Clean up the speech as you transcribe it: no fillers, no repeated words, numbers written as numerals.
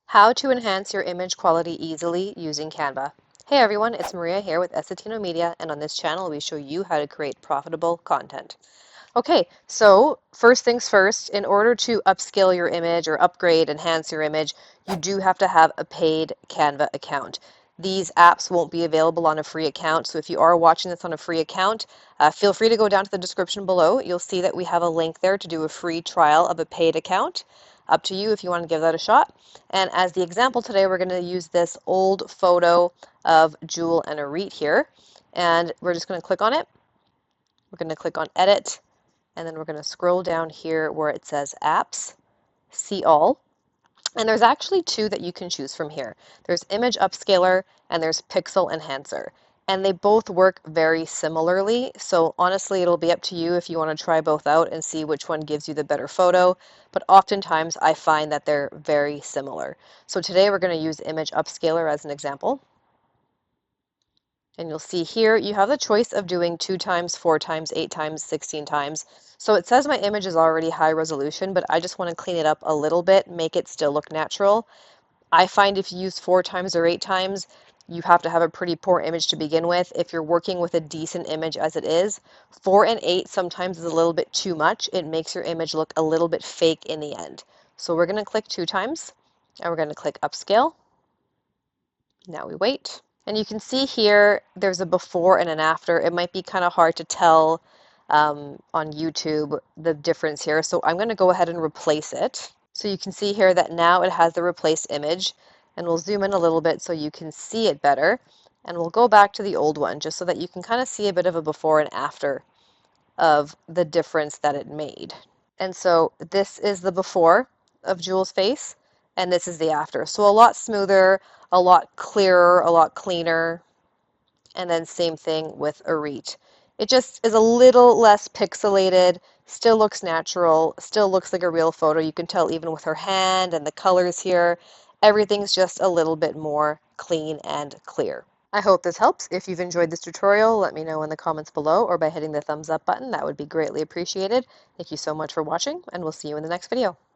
How to enhance your image quality easily using Canva. Hey everyone, it's Maria here with Essetino and on this channel we show you how to create profitable content. Okay, so first things first, in order to upscale your image or upgrade, enhance your image, you do have to have a paid Canva account. These apps won't be available on a free account, so if you are watching this on a free account, feel free to go down to the description below. You'll see that we have a link there to do a free trial of a paid account. Up to you if you want to give that a shot. And as the example today, we're going to use this old photo of Jewel and Arit here. And we're just going to click on it. We're going to click on Edit. And then we're going to scroll down here where it says Apps, See All. And there's actually two that you can choose from here. There's Image Upscaler and there's Pixel Enhancer. And they both work very similarly. So honestly, it'll be up to you if you want to try both out and see which one gives you the better photo. But oftentimes I find that they're very similar. So today we're going to use Image Upscaler as an example. And you'll see here you have the choice of doing 2 times, 4 times, 8 times, 16 times. So it says my image is already high resolution, but I just want to clean it up a little bit, make it still look natural. I find if you use 4 times or 8 times, you have to have a pretty poor image to begin with. If you're working with a decent image as it is, 4 and 8 sometimes is a little bit too much. It makes your image look a little bit fake in the end. So we're going to click 2 times, and we're going to click Upscale. Now we wait. And you can see here there's a before and an after. It might be kind of hard to tell on YouTube the difference here. So I'm going to go ahead and replace it. So you can see here that now it has the replaced image. And we'll zoom in a little bit so you can see it better. And we'll go back to the old one just so that you can kind of see a bit of a before and after of the difference that it made. And so this is the before of Jewel's face, and this is the after. So a lot smoother, a lot clearer, a lot cleaner. And then same thing with Arit. It just is a little less pixelated, still looks natural, still looks like a real photo. You can tell even with her hand and the colors here, everything's just a little bit more clean and clear. I hope this helps. If you've enjoyed this tutorial, let me know in the comments below or by hitting the thumbs up button. That would be greatly appreciated. Thank you so much for watching, and we'll see you in the next video.